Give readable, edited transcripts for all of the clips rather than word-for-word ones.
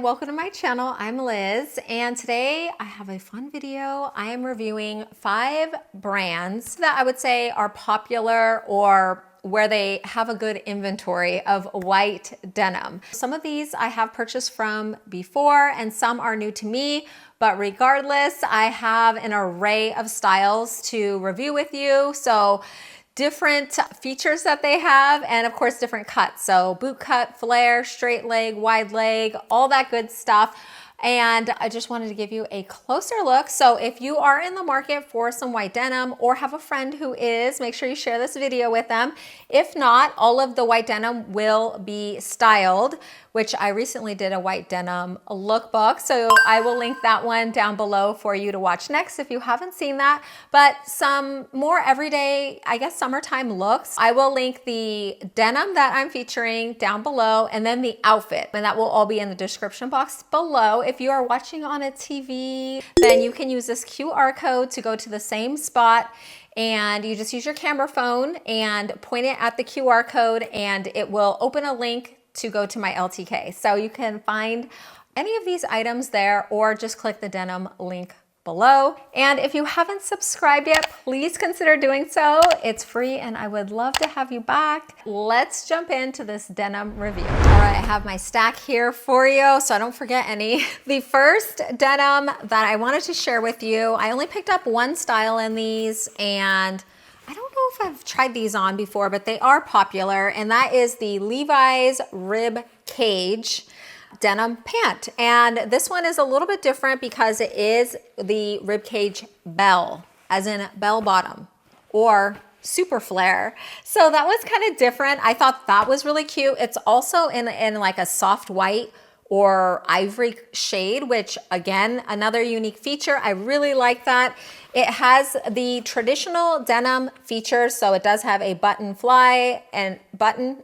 everyone, welcome to my channel. I'm Liz, and today I have a fun video. I am reviewing 5 brands that I would say are popular or where they have a good inventory of white denim. Some of these I have purchased from before and some are new to me, but regardless, I have an array of styles to review with you. So different features that they have, and of course different cuts. So boot cut, flare, straight leg, wide leg, all that good stuff. And I just wanted to give you a closer look. So if you are in the market for some white denim or have a friend who is, make sure you share this video with them. If not, all of the white denim will be styled, which I recently did a white denim lookbook. So I will link that one down below for you to watch next if you haven't seen that. But some more everyday, I guess, summertime looks. I will link the denim that I'm featuring down below and then the outfit. And that will all be in the description box below. If you are watching on a TV, then you can use this QR code to go to the same spot, and you just use your camera phone and point it at the QR code and it will open a link to go to my LTK. So you can find any of these items there or just click the denim link below. And if you haven't subscribed yet, please consider doing so. It's free and I would love to have you back. Let's jump into this denim review. All right, I have my stack here for you so I don't forget any. The first denim that I wanted to share with you, I only picked up one style in these, and I don't know if I've tried these on before, but they are popular, and that is the Levi's Rib Cage denim pant. And this one is a little bit different because it is the rib cage bell, as in bell bottom or super flare. So that was kind of different. I thought that was really cute. It's also in like a soft white or ivory shade, which again, another unique feature. I really like that. It has the traditional denim features. So it does have a button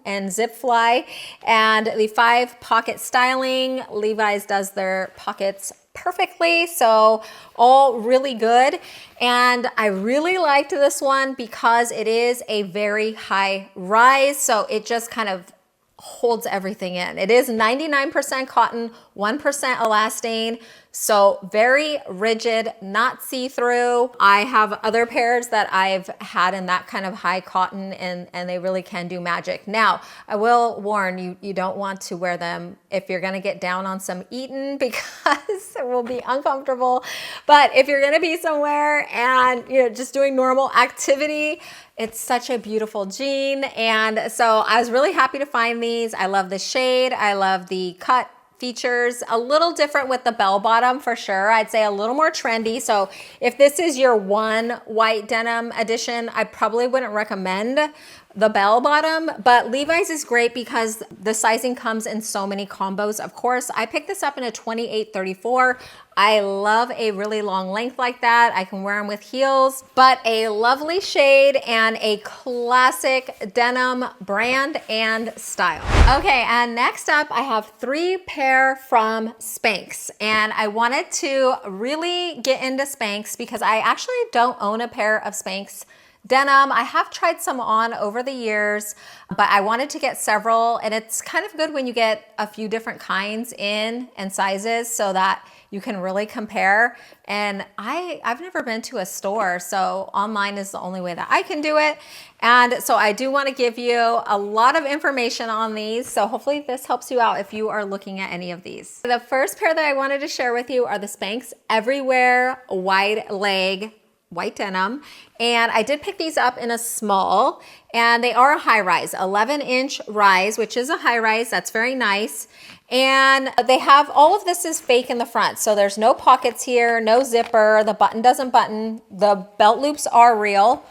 and zip fly, and the 5 pocket styling. Levi's does their pockets perfectly, so all really good. And I really liked this one because it is a very high rise, so it just kind of holds everything in. It is 99% cotton, 1% elastane, so very rigid, not see-through. I have other pairs that I've had in that kind of high cotton, and they really can do magic. Now, I will warn you, you don't want to wear them if you're gonna get down on some eating because it will be uncomfortable. But if you're gonna be somewhere and you're just doing normal activity, it's such a beautiful jean. And so I was really happy to find these. I love the shade. I love the cut features. A little different with the bell bottom for sure. I'd say a little more trendy. So if this is your one white denim edition, I probably wouldn't recommend the bell bottom, but Levi's is great because the sizing comes in so many combos. Of course, I picked this up in a 28-34. I love a really long length like that. I can wear them with heels, but a lovely shade and a classic denim brand and style. Okay, and next up I have 3 pair from Spanx, and I wanted to really get into Spanx because I actually don't own a pair of Spanx denim. I have tried some on over the years, but I wanted to get several, and it's kind of good when you get a few different kinds in and sizes so that you can really compare. And I've never been to a store, so online is the only way that I can do it. And so I do want to give you a lot of information on these, so hopefully this helps you out if you are looking at any of these. The first pair that I wanted to share with you are the Spanx EveryWear wide leg white denim, and I did pick these up in a small, and they are a high rise, 11-inch rise, which is a high rise. That's very nice. And they have, all of this is fake in the front, so there's no pockets here, no zipper, the button doesn't button, the belt loops are real,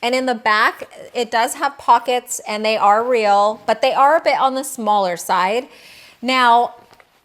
and in the back it does have pockets and they are real, but they are a bit on the smaller side. Now,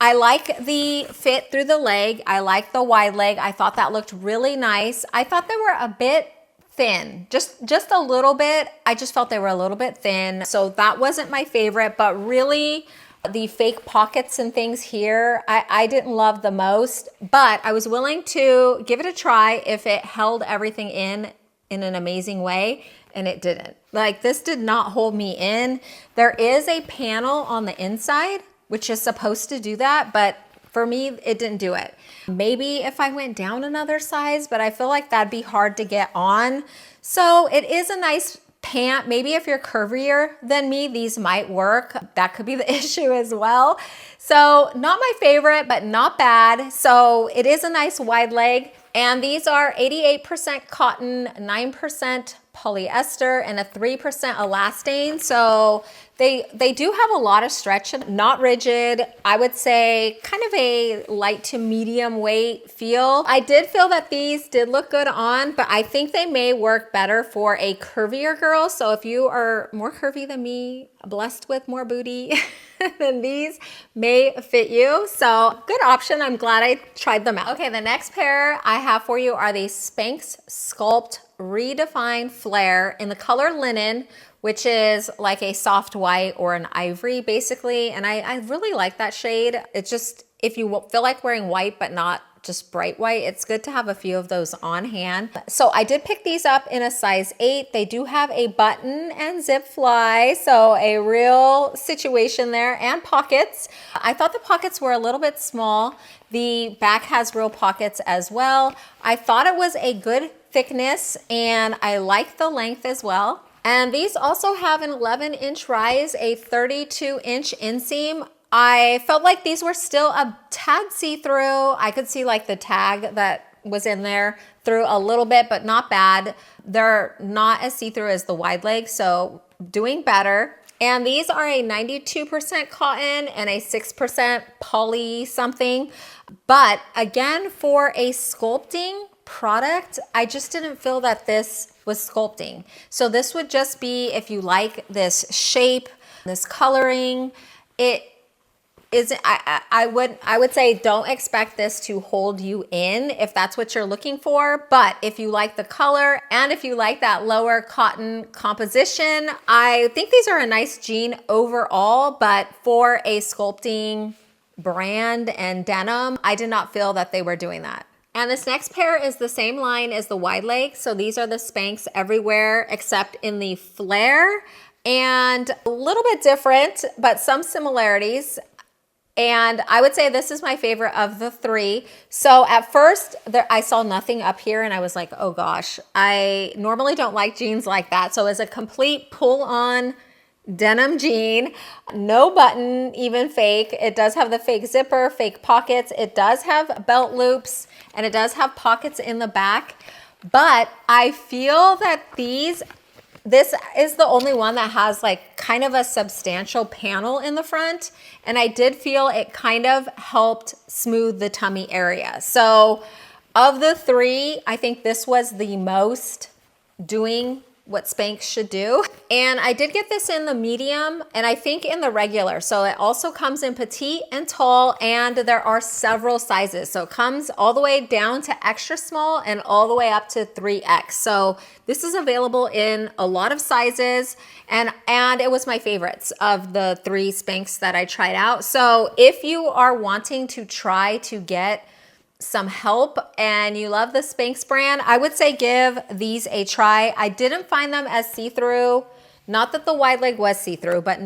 I like the fit through the leg. I like the wide leg. I thought that looked really nice. I thought they were a bit thin, just a little bit. I just felt they were a little bit thin. So that wasn't my favorite, but really the fake pockets and things here, I didn't love the most, but I was willing to give it a try if it held everything in an amazing way, and it didn't. Like, this did not hold me in. There is a panel on the inside which is supposed to do that, but For me, it didn't do it. Maybe if I went down another size, but I feel like that'd be hard to get on. So it is a nice pant. Maybe if you're curvier than me, these might work. That could be the issue as well. So not my favorite, but not bad. So it is a nice wide leg. And these are 88% cotton, 9% polyester, and a 3% elastane. So they do have a lot of stretch, not rigid. I would say kind of a light to medium weight feel. I did feel that these did look good on, but I think they may work better for a curvier girl. So if you are more curvy than me, blessed with more booty, then these may fit you. So good option. I'm glad I tried them out. Okay, the next pair I have for you are the SPANXsculpt ReDefine Flare in the color linen, which is like a soft white or an ivory basically. And I really like that shade. It's just, if you feel like wearing white but not just bright white, it's good to have a few of those on hand. So I did pick these up in a size 8. They do have a button and zip fly, so a real situation there, and pockets. I thought the pockets were a little bit small. The back has real pockets as well. I thought it was a good thickness and I like the length as well. And these also have an 11-inch rise, a 32-inch inseam. I felt like these were still a tad see-through. I could see like the tag that was in there through a little bit, but not bad. They're not as see-through as the wide leg, so doing better. And these are a 92% cotton and a 6% poly something. But again, for a sculpting product, I just didn't feel that this was sculpting. So this would just be if you like this shape, this coloring. It is, I would say don't expect this to hold you in if that's what you're looking for. But if you like the color and if you like that lower cotton composition, I think these are a nice jean overall. But for a sculpting brand and denim, I did not feel that they were doing that. And this next pair is the same line as the wide leg. So these are the Spanx Everywhere, except in the flare, and a little bit different, but some similarities. And I would say this is my favorite of the three. So at first I saw nothing up here and I was like, oh gosh, I normally don't like jeans like that. So it's a complete pull on denim jean, no button, even fake. It does have the fake zipper, fake pockets. It does have belt loops and it does have pockets in the back. But I feel that this is the only one that has like kind of a substantial panel in the front. And I did feel it kind of helped smooth the tummy area. So of the three, I think this was the most doing what Spanx should do. And I did get this in the medium and I think in the regular. So it also comes in petite and tall, and there are several sizes. So it comes all the way down to extra small and all the way up to 3X. So this is available in a lot of sizes, and it was my favorites of the three Spanx that I tried out. So if you are wanting to try to get some help and you love the Spanx brand, I would say give these a try. I didn't find them as see-through. Not that the wide leg was see-through, but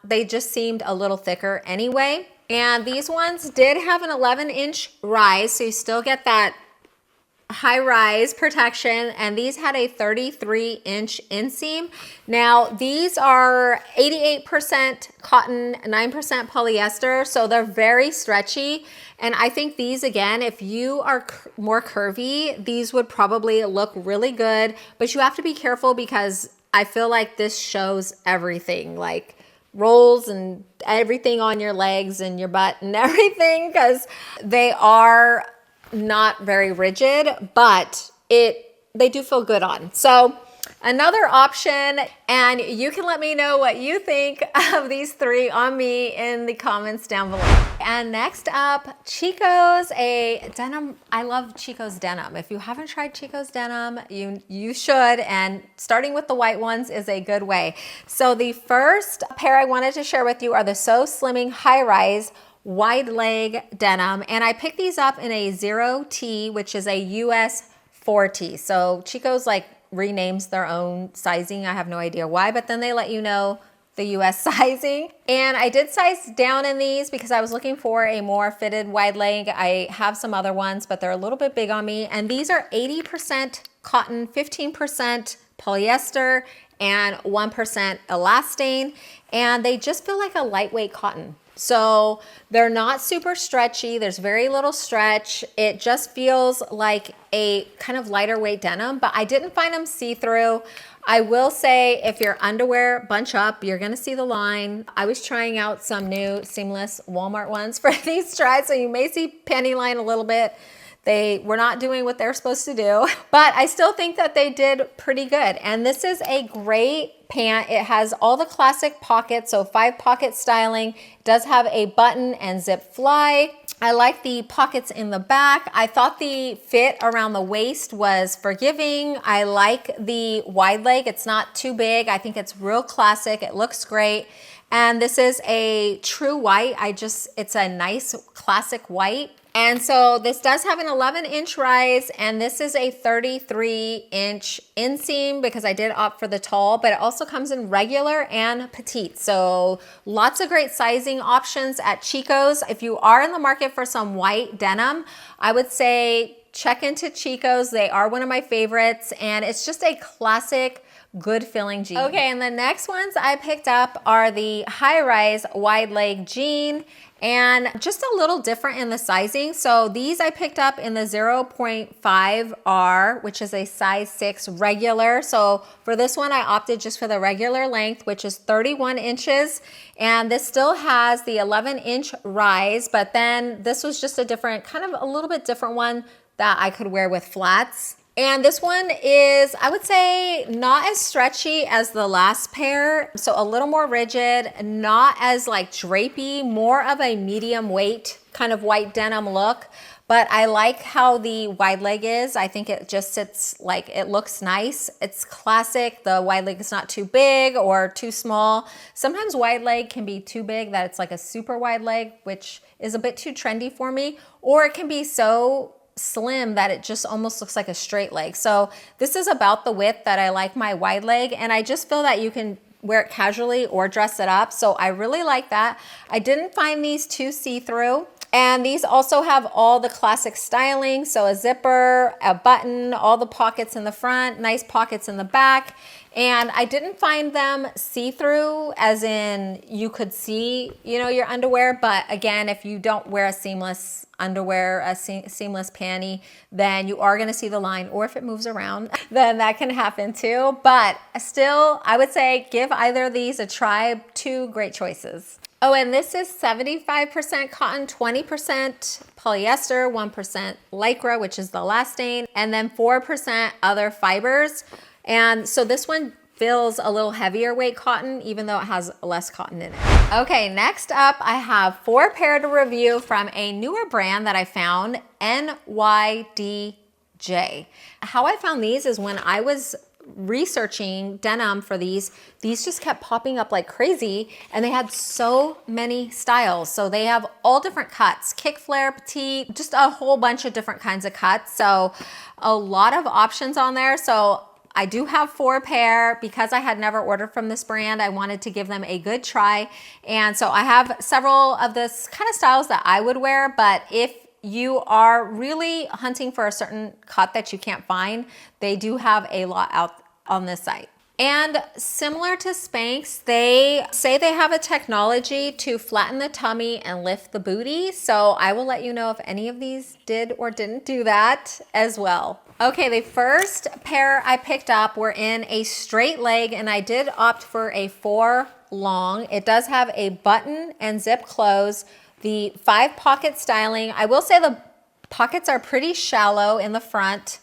they just seemed a little thicker anyway. And these ones did have an 11-inch rise, so you still get that high rise protection, and these had a 33-inch inseam. Now these are 88% cotton, 9% polyester, so they're very stretchy. And I think these, again, if you are more curvy, these would probably look really good, but you have to be careful because I feel like this shows everything, like rolls and everything on your legs and your butt and everything, because they are not very rigid, but they do feel good on. So another option, and you can let me know what you think of these three on me in the comments down below. And next up, Chicos, a denim. I love Chicos denim. If you haven't tried Chicos denim, you should, and starting with the white ones is a good way. So the first pair I wanted to share with you are the So Slimming High Rise wide leg denim, and I picked these up in a 0T, which is a US 4T. So Chicos like renames their own sizing. I have no idea why, but then they let you know the US sizing. And I did size down in these because I was looking for a more fitted wide leg. I have some other ones, but they're a little bit big on me. And these are 80% cotton, 15% polyester, and 1% elastane. And they just feel like a lightweight cotton. So they're not super stretchy. There's very little stretch. It just feels like a kind of lighter weight denim, but I didn't find them see-through. I will say if your underwear bunch up, you're gonna see the line. I was trying out some new seamless Walmart ones for these tries, so you may see panty line a little bit. They were not doing what they're supposed to do, but I still think that they did pretty good. And this is a great pant. It has all the classic pockets, so 5-pocket styling. It does have a button and zip fly. I like the pockets in the back. I thought the fit around the waist was forgiving. I like the wide leg. It's not too big. I think it's real classic. It looks great. And this is a true white. It's a nice classic white. And so this does have an 11-inch rise, and this is a 33-inch inseam because I did opt for the tall, but it also comes in regular and petite. So lots of great sizing options at Chicos. If you are in the market for some white denim, I would say check into Chicos. They are one of my favorites, and it's just a classic good filling jean. Okay, and the next ones I picked up are the high-rise wide leg jean, and just a little different in the sizing. So these I picked up in the 0.5R, which is a size 6 regular. So for this one, I opted just for the regular length, which is 31 inches. And this still has the 11-inch rise, but then this was just a different, kind of a little bit different one that I could wear with flats. And this one is, I would say, not as stretchy as the last pair. So a little more rigid, not as like drapey, more of a medium weight kind of white denim look. But I like how the wide leg is. I think it just sits like, it looks nice. It's classic. The wide leg is not too big or too small. Sometimes wide leg can be too big that it's like a super wide leg, which is a bit too trendy for me. Or it can be so slim that it just almost looks like a straight leg. So this is about the width that I like my wide leg, and I just feel that you can wear it casually or dress it up. So I really like that. I didn't find these too see-through. And these also have all the classic styling. So a zipper, a button, all the pockets in the front, nice pockets in the back. And I didn't find them see-through as in you could see, you know, your underwear. But again, if you don't wear a seamless underwear, a seamless panty, then you are gonna see the line, or if it moves around, then that can happen too. But still, I would say give either of these a try. Two great choices. Oh, and this is 75% cotton, 20% polyester, 1% Lycra, which is the Elastane, and then 4% other fibers. And so this one feels a little heavier weight cotton, even though it has less cotton in it. Okay, next up, I have 4 pair to review from a newer brand that I found, NYDJ. How I found these is when I was researching denim for these just kept popping up like crazy, and they had so many styles. So they have all different cuts, kick flare, petite, just a whole bunch of different kinds of cuts. So a lot of options on there. So I do have 4 pair because I had never ordered from this brand. I wanted to give them a good try. And so I have several of this kind of styles that I would wear, but if you are really hunting for a certain cut that you can't find, they do have a lot out on this site. And similar to Spanx, they say they have a technology to flatten the tummy and lift the booty. So I will let you know if any of these did or didn't do that as well. Okay, the first pair I picked up were in a straight leg, and I did opt for a 4 long. It does have a button and zip close. The 5-pocket styling, I will say the pockets are pretty shallow in the front,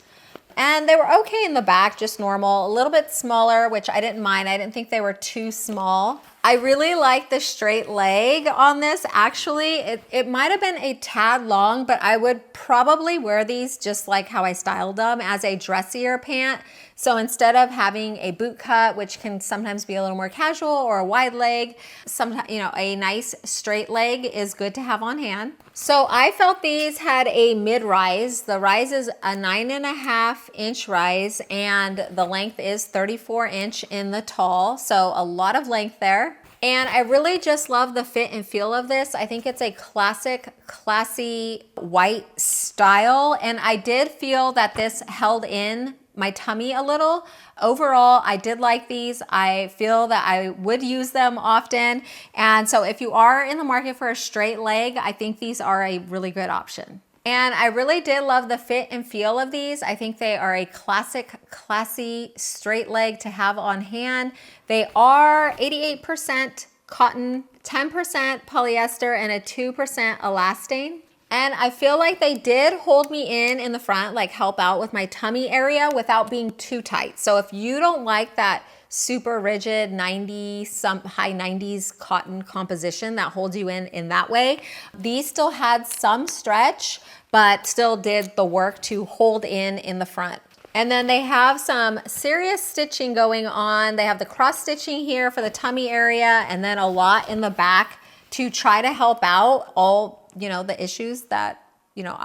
and they were okay in the back, just normal, a little bit smaller, which I didn't mind. I didn't think they were too small. I really like the straight leg on this. Actually, it might have been a tad long, but I would probably wear these just like how I styled them, as a dressier pant. So instead of having a boot cut, which can sometimes be a little more casual, or a wide leg, sometimes, you know, a nice straight leg is good to have on hand. So I felt these had a mid-rise. The rise is a 9.5-inch rise, and the length is 34 inch in the tall. So a lot of length there. And I really just love the fit and feel of this. I think it's a classic, classy white style. And I did feel that this held in my tummy a little. Overall, I did like these. I feel that I would use them often. And so if you are in the market for a straight leg, I think these are a really good option. And I really did love the fit and feel of these. I think they are a classic, classy straight leg to have on hand. They are 88% cotton, 10% polyester, and a 2% elastane. And I feel like they did hold me in the front, like help out with my tummy area without being too tight. So if you don't like that super rigid 90, some high 90s cotton composition that holds you in that way, these still had some stretch, but still did the work to hold in the front. And then they have some serious stitching going on. They have the cross stitching here for the tummy area, and then a lot in the back to try to help out all, you know, the issues that, you know,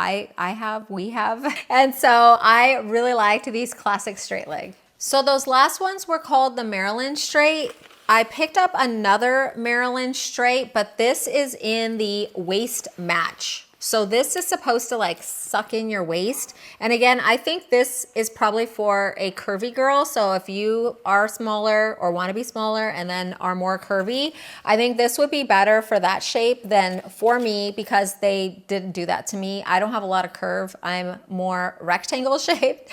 we have. And so I really liked these classic straight leg. So those last ones were called the Maryland straight. I picked up another Maryland straight, but this is in the waist match. So this is supposed to like suck in your waist. And again, I think this is probably for a curvy girl. So if you are smaller or want to be smaller and then are more curvy, I think this would be better for that shape than for me, because they didn't do that to me. I don't have a lot of curve. I'm more rectangle shaped,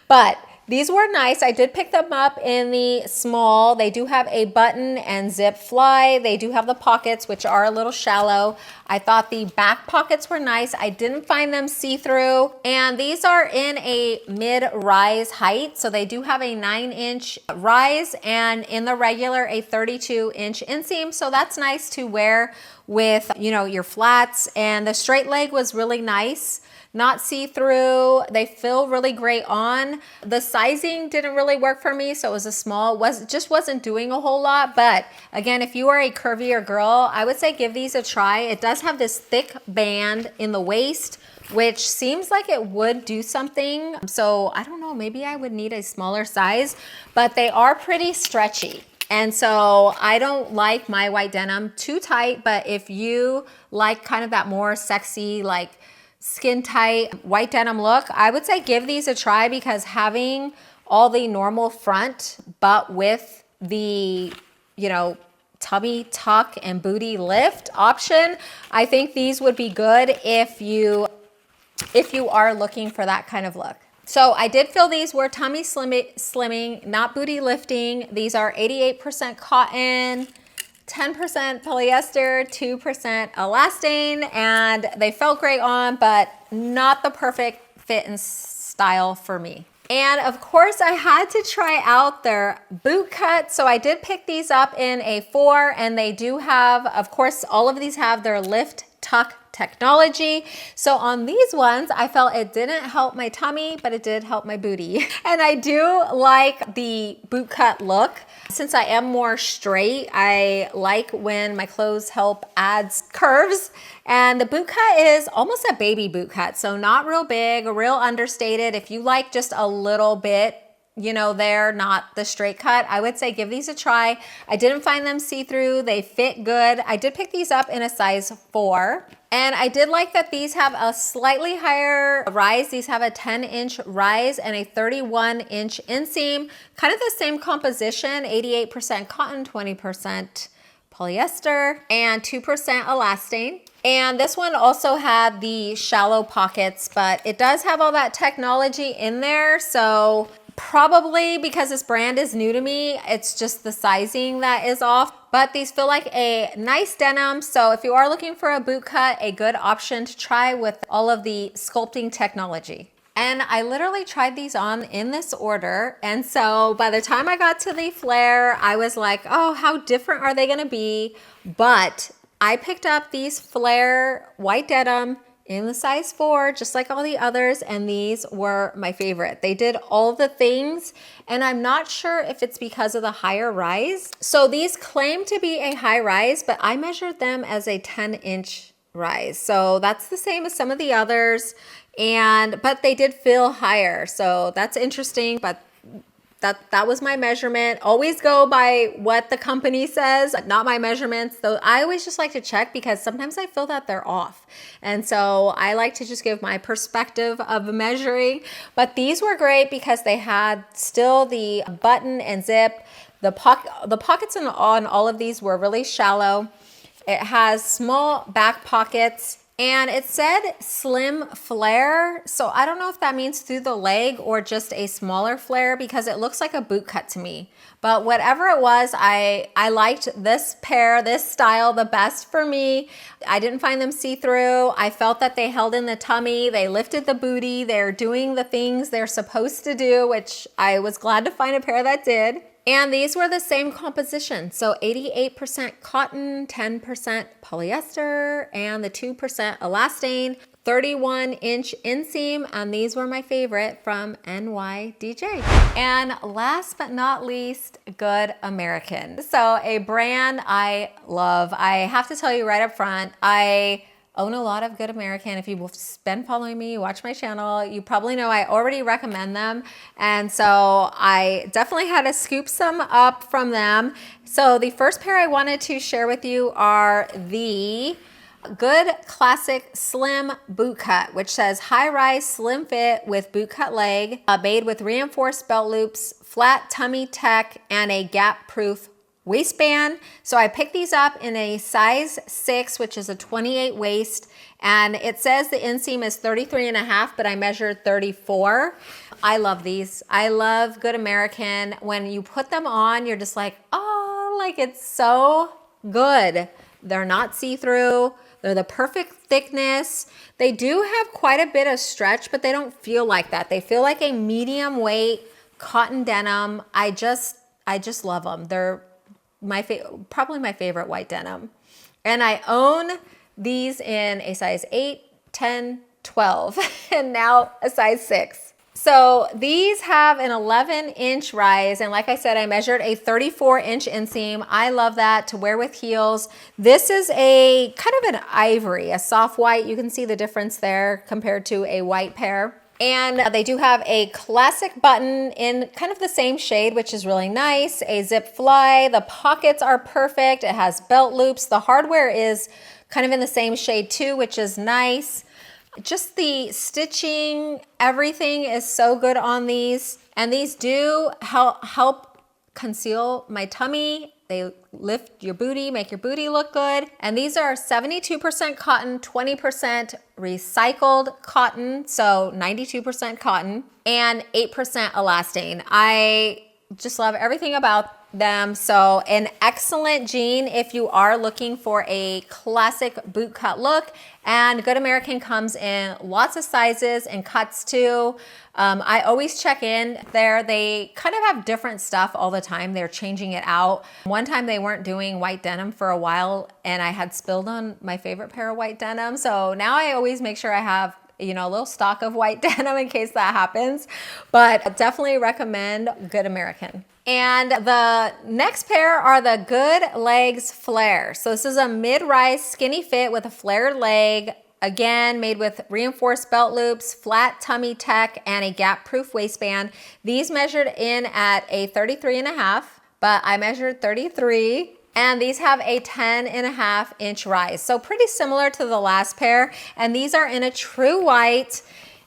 but these were nice. I did pick them up in the small. They do have a button and zip fly. They do have the pockets, which are a little shallow. I thought the back pockets were nice. I didn't find them see-through. And these are in a mid-rise height. So they do have a 9-inch rise, and in the regular, a 32-inch inseam. So that's nice to wear with, you know, your flats. And the straight leg was really nice. Not see-through. They feel really great on. The sizing didn't really work for me, so it was a small. Just wasn't doing a whole lot. But again, if you are a curvier girl, I would say give these a try. It does have this thick band in the waist, which seems like it would do something. So I don't know, maybe I would need a smaller size, but they are pretty stretchy. And so I don't like my white denim too tight, but if you like kind of that more sexy, like skin tight white denim look, I would say give these a try, because having all the normal front but with the, you know, tummy tuck and booty lift option, I think these would be good if you are looking for that kind of look. So I did feel these were tummy slimming, not booty lifting. These are 88% cotton, 10% polyester, 2% elastane, and they felt great on, but not the perfect fit and style for me. And of course, I had to try out their boot cut. So I did pick these up in a 4, and they do have, of course, all of these have their lift tuck technology. So on these ones, I felt it didn't help my tummy, but it did help my booty. And I do like the boot cut look. Since I am more straight, I like when my clothes help add curves. And the boot cut is almost a baby boot cut. So not real big, real understated. If you like just a little bit, you know, they're not the straight cut, I would say give these a try. I didn't find them see-through. They fit good. I did pick these up in a size 4. And I did like that these have a slightly higher rise. These have a 10-inch rise and a 31-inch inseam. Kind of the same composition, 88% cotton, 20% polyester, and 2% elastane. And this one also had the shallow pockets, but it does have all that technology in there. So probably because this brand is new to me, it's just the sizing that is off. But these feel like a nice denim. So if you are looking for a boot cut, a good option to try with all of the sculpting technology. And I literally tried these on in this order. And so by the time I got to the flare, I was like, oh, how different are they gonna be? But I picked up these flare white denim in the size 4, just like all the others, and these were my favorite. They did all the things, and I'm not sure if it's because of the higher rise. So these claim to be a high rise, but I measured them as a 10-inch rise. So that's the same as some of the others, but they did feel higher. So that's interesting, but that was my measurement. Always go by what the company says, not my measurements. Though I always just like to check because sometimes I feel that they're off. And so I like to just give my perspective of measuring. But these were great because they had still the button and zip. The pockets on all of these were really shallow. It has small back pockets. And it said slim flare, so I don't know if that means through the leg or just a smaller flare because it looks like a boot cut to me. But whatever it was, I liked this pair, this style the best for me. I didn't find them see-through. I felt that they held in the tummy, they lifted the booty, they're doing the things they're supposed to do, which I was glad to find a pair that did. And these were the same composition. So 88% cotton, 10% polyester, and the 2% elastane, 31-inch inseam, and these were my favorite from NYDJ. And last but not least, Good American. So a brand I love. I have to tell you right up front, I own a lot of Good American. If you've been following me, watch my channel, you probably know I already recommend them. And so I definitely had to scoop some up from them. So the first pair I wanted to share with you are the Good Classic Slim Boot Cut, which says high rise slim fit with boot cut leg, made with reinforced belt loops, flat tummy tech, and a gap proof waistband. So I picked these up in a size 6, which is a 28 waist, and it says the inseam is 33.5, but I measured 34. I love these. I love Good American. When you put them on, you're just like, oh, like it's so good. They're not see-through. They're the perfect thickness. They do have quite a bit of stretch, but they don't feel like that. They feel like a medium weight cotton denim. I just love them. They're probably my favorite white denim. And I own these in a size 8, 10, 12, and now a size 6. So these have an 11-inch rise. And like I said, I measured a 34-inch inseam. I love that to wear with heels. This is a kind of an ivory, a soft white. You can see the difference there compared to a white pair. And they do have a classic button in kind of the same shade, which is really nice. A zip fly. The pockets are perfect. It has belt loops. The hardware is kind of in the same shade too, which is nice. Just the stitching, everything is so good on these. And these do help conceal my tummy. They lift your booty, make your booty look good. And these are 72% cotton, 20% recycled cotton, so 92% cotton, and 8% elastane. I just love everything about them. So an excellent jean if you are looking for a classic boot cut look. And Good American comes in lots of sizes and cuts too. I always check in there. They kind of have different stuff all the time. They're changing it out. One time they weren't doing white denim for a while and I had spilled on my favorite pair of white denim. So now I always make sure I have, you know, a little stock of white denim in case that happens. But definitely recommend Good American. And the next pair are the Good Legs Flare. So this is a mid-rise skinny fit with a flared leg. Again, made with reinforced belt loops, flat tummy tech, and a gap-proof waistband. These measured in at a 33.5, but I measured 33. And these have a 10.5-inch rise. So pretty similar to the last pair. And these are in a true white.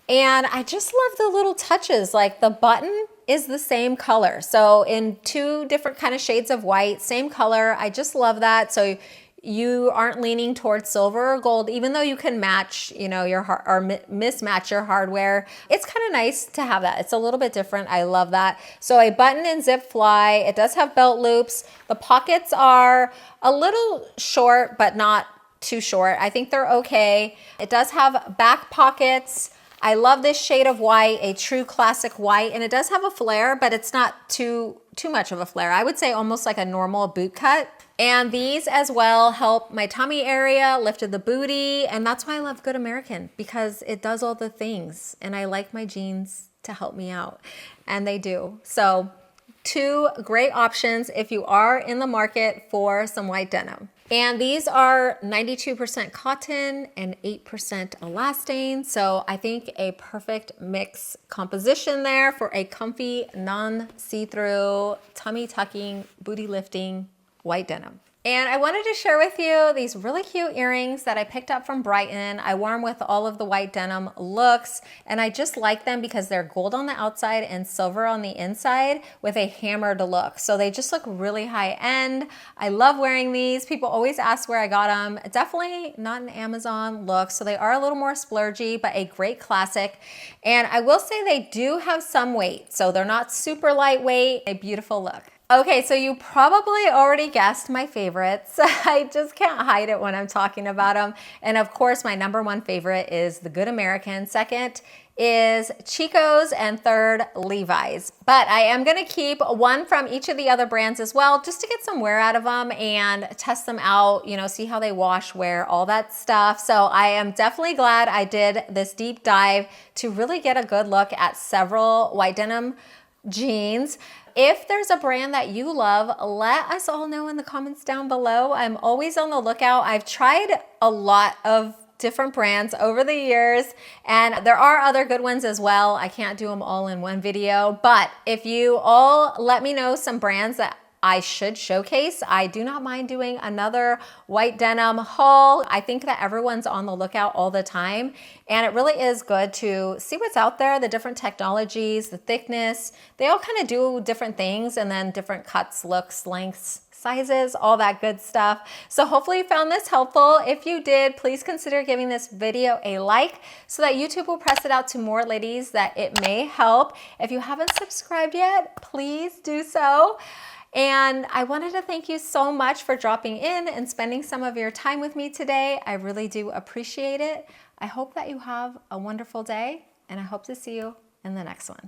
And I just love the little touches, like the button is the same color. So in 2 different kind of shades of white, same color. I just love that. So you aren't leaning towards silver or gold, even though you can match, you know, or mismatch your hardware. It's kind of nice to have that. It's a little bit different. I love that. So a button and zip fly. It does have belt loops. The pockets are a little short, but not too short. I think they're okay. It does have back pockets. I love this shade of white, a true classic white, and it does have a flare, but it's not too much of a flare. I would say almost like a normal boot cut. And these as well help my tummy area, lifted the booty, and that's why I love Good American, because it does all the things, and I like my jeans to help me out, and they do. So 2 great options if you are in the market for some white denim. And these are 92% cotton and 8% elastane. So I think a perfect mix composition there for a comfy, non-see-through, tummy tucking, booty lifting white denim. And I wanted to share with you these really cute earrings that I picked up from Brighton. I wore them with all of the white denim looks, and I just like them because they're gold on the outside and silver on the inside with a hammered look. So they just look really high end. I love wearing these. People always ask where I got them. Definitely not an Amazon look, so they are a little more splurgy, but a great classic. And I will say they do have some weight, so they're not super lightweight. A beautiful look. Okay, so you probably already guessed my favorites. I just can't hide it when I'm talking about them. And of course, my #1 favorite is the Good American. Second is Chicos, and third, Levi's. But I am gonna keep one from each of the other brands as well, just to get some wear out of them and test them out, you know, see how they wash, wear, all that stuff. So I am definitely glad I did this deep dive to really get a good look at several white denim jeans. If there's a brand that you love, let us all know in the comments down below. I'm always on the lookout. I've tried a lot of different brands over the years, and there are other good ones as well. I can't do them all in one video, but if you all let me know some brands that I should showcase, I do not mind doing another white denim haul. I think that everyone's on the lookout all the time, and it really is good to see what's out there, the different technologies, the thickness. They all kind of do different things, and then different cuts, looks, lengths, sizes, all that good stuff. So hopefully you found this helpful. If you did, please consider giving this video a like so that YouTube will press it out to more ladies that it may help. If you haven't subscribed yet, please do so. And I wanted to thank you so much for dropping in and spending some of your time with me today. I really do appreciate it. I hope that you have a wonderful day, and I hope to see you in the next one.